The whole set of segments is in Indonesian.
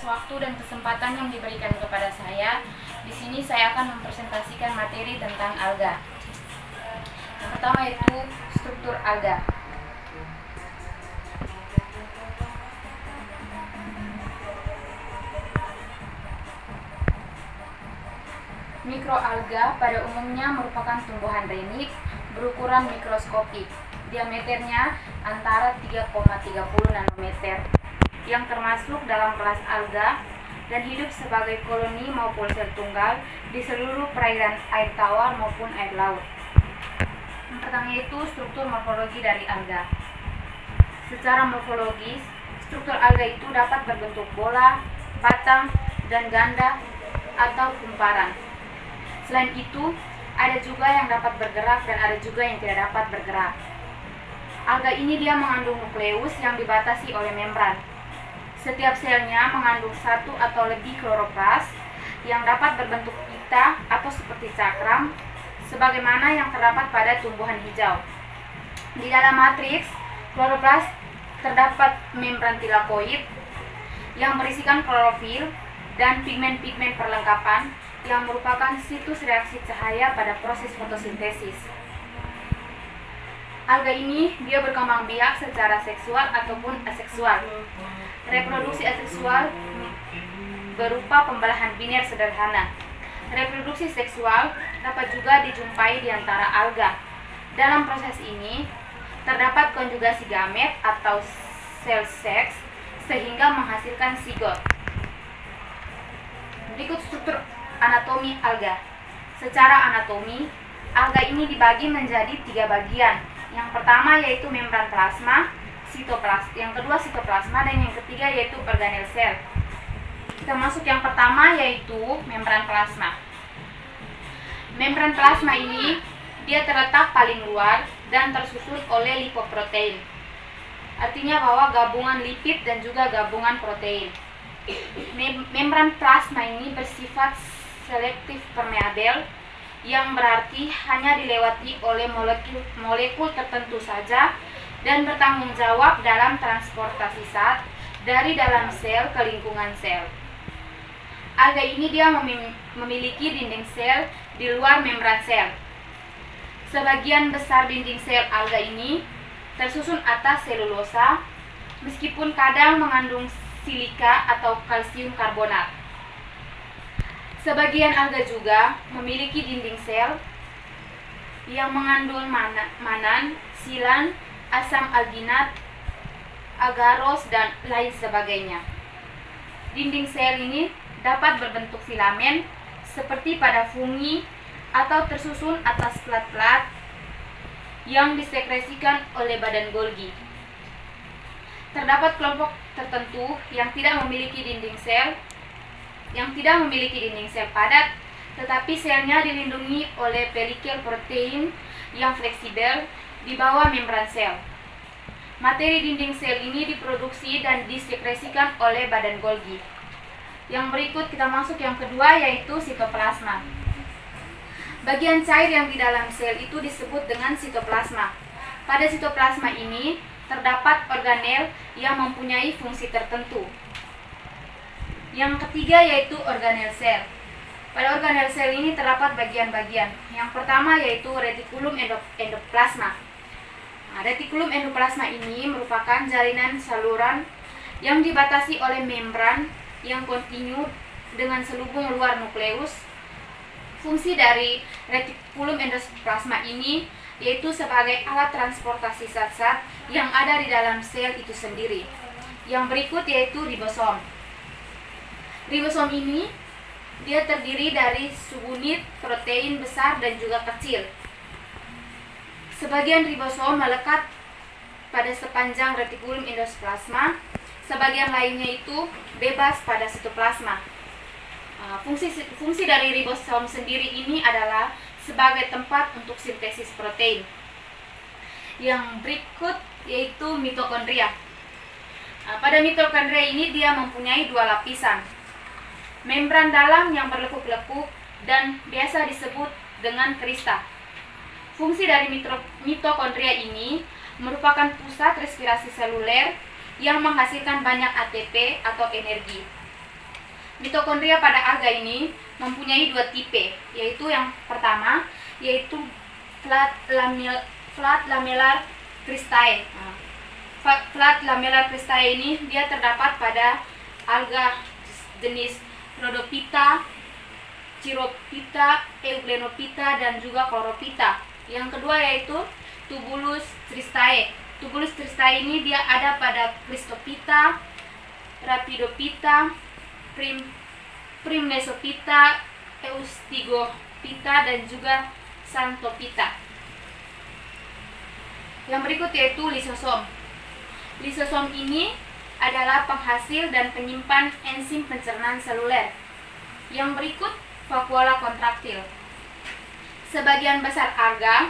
waktu dan kesempatan yang diberikan kepada saya. Di sini saya akan mempresentasikan materi tentang alga. Yang pertama yaitu struktur alga. Mikroalga pada umumnya merupakan tumbuhan rennik berukuran mikroskopik. Diameternya antara 3,30 nanometer yang termasuk dalam kelas alga dan hidup sebagai koloni maupun sel tunggal di seluruh perairan air tawar maupun air laut. Yang pertama yaitu struktur morfologi dari alga. Secara morfologis, struktur alga itu dapat berbentuk bola, batang, dan ganda atau kumparan. Selain itu, ada juga yang dapat bergerak dan ada juga yang tidak dapat bergerak. Alga ini dia mengandung nukleus yang dibatasi oleh membran. Setiap selnya mengandung satu atau lebih kloroplas yang dapat berbentuk pita atau seperti cakram, sebagaimana yang terdapat pada tumbuhan hijau. Di dalam matriks kloroplas terdapat membran tilakoid yang berisikan klorofil dan pigmen-pigmen perlengkapan yang merupakan situs reaksi cahaya pada proses fotosintesis. Alga ini dia berkembang biak secara seksual ataupun aseksual. Reproduksi aseksual berupa pembelahan biner sederhana. Reproduksi seksual dapat juga dijumpai di antara alga. Dalam proses ini terdapat konjugasi gamet atau sel seks sehingga menghasilkan zigot. Berikut struktur anatomi alga. Secara anatomi, alga ini dibagi menjadi 3 bagian. Yang pertama yaitu membran plasma, yang kedua sitoplasma, dan yang ketiga yaitu organel sel. Kita masuk yang pertama yaitu membran plasma. Membran plasma ini dia terletak paling luar dan tersusun oleh lipoprotein. Artinya bahwa gabungan lipid dan juga gabungan protein. Membran plasma ini bersifat selektif permeabel, yang berarti hanya dilewati oleh molekul tertentu saja dan bertanggung jawab dalam transportasi zat dari dalam sel ke lingkungan sel. Alga ini dia memiliki dinding sel di luar membran sel. Sebagian besar dinding sel alga ini tersusun atas selulosa, meskipun kadang mengandung silika atau kalsium karbonat. Sebagian alga juga memiliki dinding sel yang mengandung manan, silan, asam alginat, agaros, dan lain sebagainya. Dinding sel ini dapat berbentuk filamen seperti pada fungi atau tersusun atas plat-plat yang disekresikan oleh badan Golgi. Terdapat kelompok tertentu yang tidak memiliki dinding sel padat, tetapi selnya dilindungi oleh pelikel protein yang fleksibel di bawah membran sel. Materi dinding sel ini diproduksi dan disekresikan oleh badan Golgi. Yang berikut kita masuk yang kedua yaitu sitoplasma. Bagian cair yang di dalam sel itu disebut dengan sitoplasma. Pada sitoplasma ini terdapat organel yang mempunyai fungsi tertentu. Yang ketiga yaitu organel sel. Pada organel sel ini terdapat bagian-bagian. Yang pertama yaitu retikulum endoplasma. Retikulum endoplasma ini merupakan jalinan saluran yang dibatasi oleh membran yang kontinu dengan selubung luar nukleus. Fungsi dari retikulum endoplasma ini yaitu sebagai alat transportasi zat-zat yang ada di dalam sel itu sendiri. Yang berikut yaitu ribosom. Ribosom ini dia terdiri dari subunit protein besar dan juga kecil. Sebagian ribosom melekat pada sepanjang retikulum endoplasma, sebagian lainnya itu bebas pada sitoplasma. Fungsi dari ribosom sendiri ini adalah sebagai tempat untuk sintesis protein. Yang berikut yaitu mitokondria. Pada mitokondria ini dia mempunyai 2 lapisan. Membran dalam yang berlekuk-lekuk dan biasa disebut dengan krista. Fungsi dari mitokondria ini merupakan pusat respirasi seluler yang menghasilkan banyak ATP atau energi. Mitokondria pada alga ini mempunyai dua tipe, yaitu yang pertama yaitu flat lamellar cristae. Flat lamellar cristae ini dia terdapat pada alga jenis Rhodophyta, Chirophyta, Euglenophyta, dan juga Chlorophyta. Yang kedua yaitu Tubulus cristae. Tubulus cristae ini dia ada pada Christophyta, Rhapidophyta, Primnesophyta, Eustigophyta, dan juga Xanthophyta. Yang berikut yaitu lisosom. Lisosom ini adalah penghasil dan penyimpan enzim pencernaan seluler. Yang berikut vakuola kontraktil. Sebagian besar alga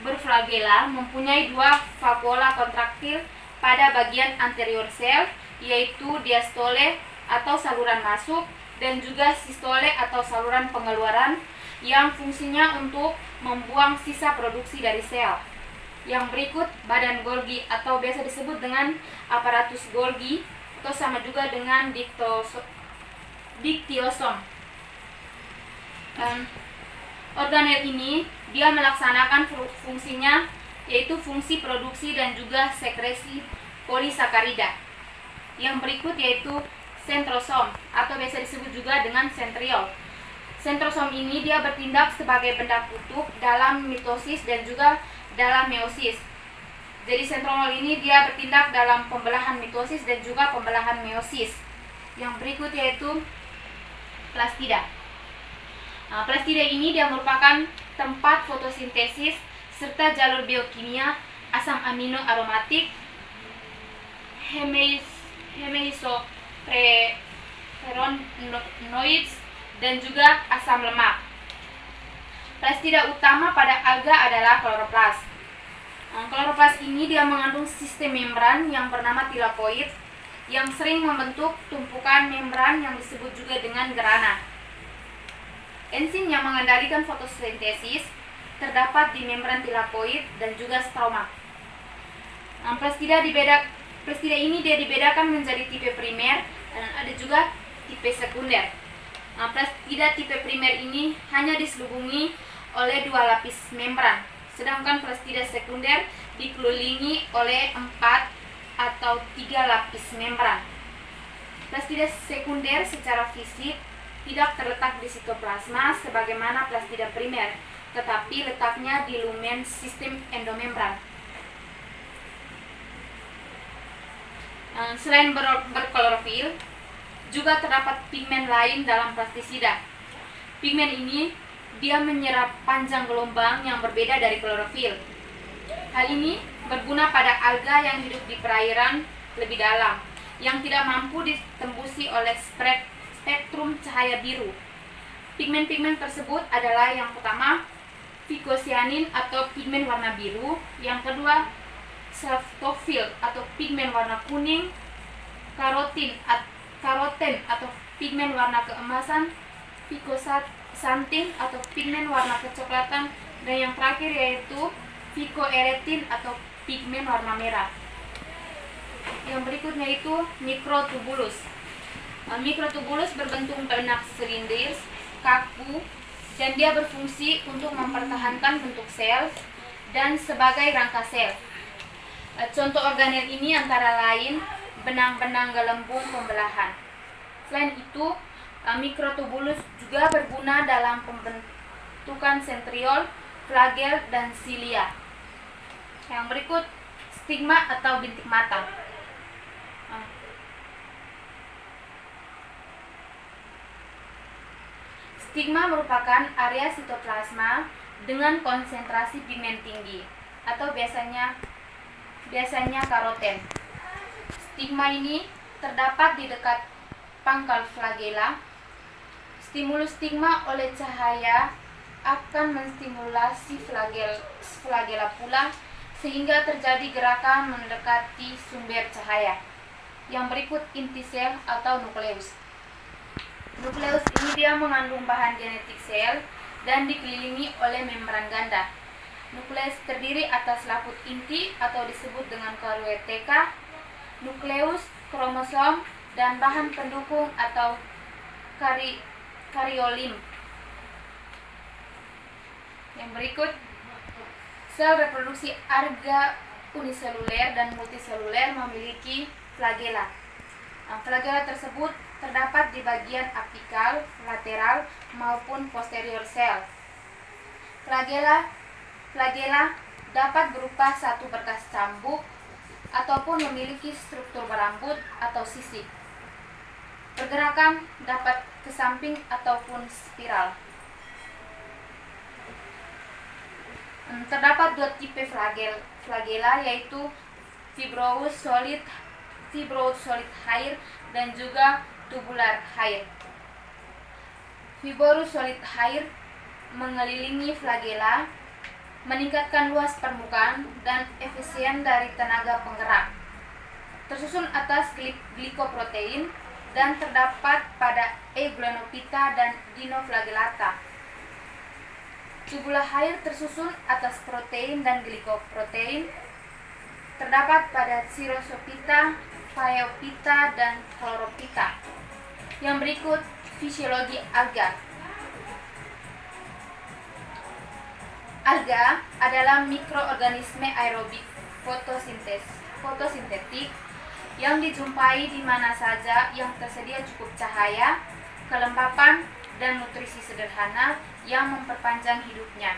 berflagela mempunyai dua vakuola kontraktil pada bagian anterior sel, yaitu diastole atau saluran masuk dan juga sistole atau saluran pengeluaran yang fungsinya untuk membuang sisa produksi dari sel. Yang berikut badan Golgi atau biasa disebut dengan aparatus Golgi atau sama juga dengan diktiosom. Organel ini dia melaksanakan fungsinya yaitu fungsi produksi dan juga sekresi polisakarida. Yang berikut yaitu sentrosom atau biasa disebut juga dengan sentriol. Sentrosom ini dia bertindak sebagai benda kutub dalam mitosis dan juga dalam meiosis. Jadi sentromol ini dia bertindak dalam pembelahan mitosis dan juga pembelahan meiosis. Yang berikut yaitu plastida. Plastida ini dia merupakan tempat fotosintesis serta jalur biokimia asam amino aromatik, hemeisoperonoids, dan juga asam lemak. Plastida utama pada alga adalah kloroplas. Kloroplas ini dia mengandung sistem membran yang bernama tilakoid yang sering membentuk tumpukan membran yang disebut juga dengan grana. Enzim yang mengendalikan fotosintesis terdapat di membran tilakoid dan juga stroma. Plastida ini dia dibedakan menjadi tipe primer dan ada juga tipe sekunder. Plastida tipe primer ini hanya diselubungi oleh dua lapis membran, sedangkan plastida sekunder dikelilingi oleh 4 atau 3 lapis membran. Plastida sekunder secara fisik tidak terletak di sitoplasma sebagaimana plastida primer, tetapi letaknya di lumen sistem endomembran. Selain berklorofil, juga terdapat pigmen lain dalam plastisida. Pigmen ini dia menyerap panjang gelombang yang berbeda dari klorofil. Hal ini berguna pada alga yang hidup di perairan lebih dalam, yang tidak mampu ditembusi oleh spektrum cahaya biru. Pigmen-pigmen tersebut adalah yang pertama phycocyanin atau pigmen warna biru, yang kedua pseudophil atau pigmen warna kuning, karoten atau pigmen warna keemasan, phycosanthin atau pigmen warna kecoklatan, dan yang terakhir yaitu phycoerythrin atau pigmen warna merah. Yang berikutnya itu mikrotubulus. Mikrotubulus berbentuk benak silinder, kaku, dan dia berfungsi untuk mempertahankan bentuk sel dan sebagai rangka sel. Contoh organel ini antara lain benang-benang gelembung pembelahan. Selain itu, mikrotubulus juga berguna dalam pembentukan sentriol, flagel, dan silia. Yang berikut stigma atau bintik mata. Stigma merupakan area sitoplasma dengan konsentrasi pigmen tinggi atau biasanya karoten. Stigma ini terdapat di dekat pangkal flagela. Stimulus stigma oleh cahaya akan menstimulasi flagela pula sehingga terjadi gerakan mendekati sumber cahaya. Yang berikut inti sel atau nukleus. Nukleus ini dia mengandung bahan genetik sel dan dikelilingi oleh membran ganda. Nukleus terdiri atas laput inti atau disebut dengan karyoteca, nukleus, kromosom, dan bahan pendukung atau karyolim. Yang berikut, sel reproduksi alga uniseluler dan multiseluler memiliki flagela. Flagela tersebut terdapat di bagian apikal, lateral, maupun posterior sel. Flagela dapat berupa satu berkas cambuk ataupun memiliki struktur berambut atau sisik. Pergerakan dapat ke samping ataupun spiral. Terdapat dua tipe flagela, yaitu fibrous solid hair dan juga tubular hair. Fibrous solid hair mengelilingi flagela, meningkatkan luas permukaan dan efisien dari tenaga penggerak. Tersusun atas glikoprotein dan terdapat pada Euglenophyta dan Dinoflagellata. Tubular hair tersusun atas protein dan glikoprotein, terdapat pada Cirrosophyta, Phaeophyta, dan Chlorophyta. Yang berikut, fisiologi alga. Alga adalah mikroorganisme aerobik fotosintetik yang dijumpai di mana saja yang tersedia cukup cahaya, kelembapan, dan nutrisi sederhana yang memperpanjang hidupnya.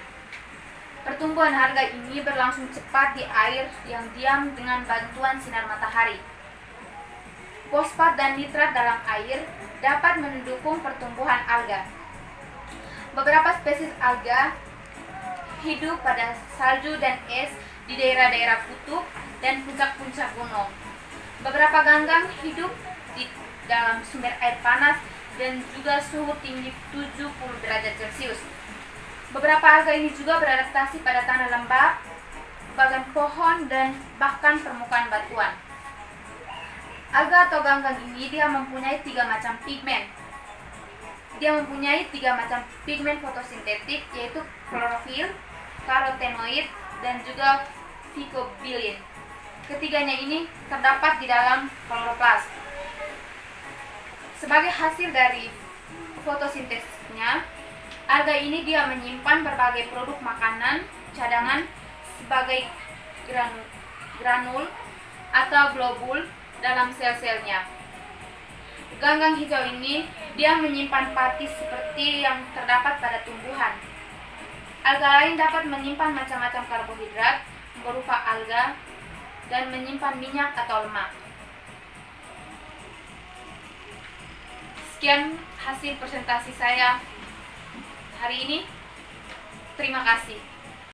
Pertumbuhan alga ini berlangsung cepat di air yang diam dengan bantuan sinar matahari. Fosfat dan nitrat dalam air dapat mendukung pertumbuhan alga. Beberapa spesies alga hidup pada salju dan es di daerah-daerah kutub dan puncak-puncak gunung. Beberapa ganggang hidup di dalam sumber air panas dan juga suhu tinggi 70 derajat Celcius. Beberapa alga ini juga beradaptasi pada tanah lembab, bagan pohon, dan bahkan permukaan batuan. Alga atau ganggang ini dia mempunyai 3 macam pigmen. Dia mempunyai 3 macam pigmen fotosintetik, yaitu klorofil, karotenoid, dan juga phycobilin. Ketiganya ini terdapat di dalam kloroplas. Sebagai hasil dari fotosintesnya, alga ini dia menyimpan berbagai produk makanan cadangan sebagai granul atau globul dalam sel-selnya. Ganggang hijau ini dia menyimpan patis seperti yang terdapat pada tumbuhan. Alga lain dapat menyimpan macam-macam karbohidrat berupa alga dan menyimpan minyak atau lemak. Sekian hasil presentasi saya hari ini. Terima kasih.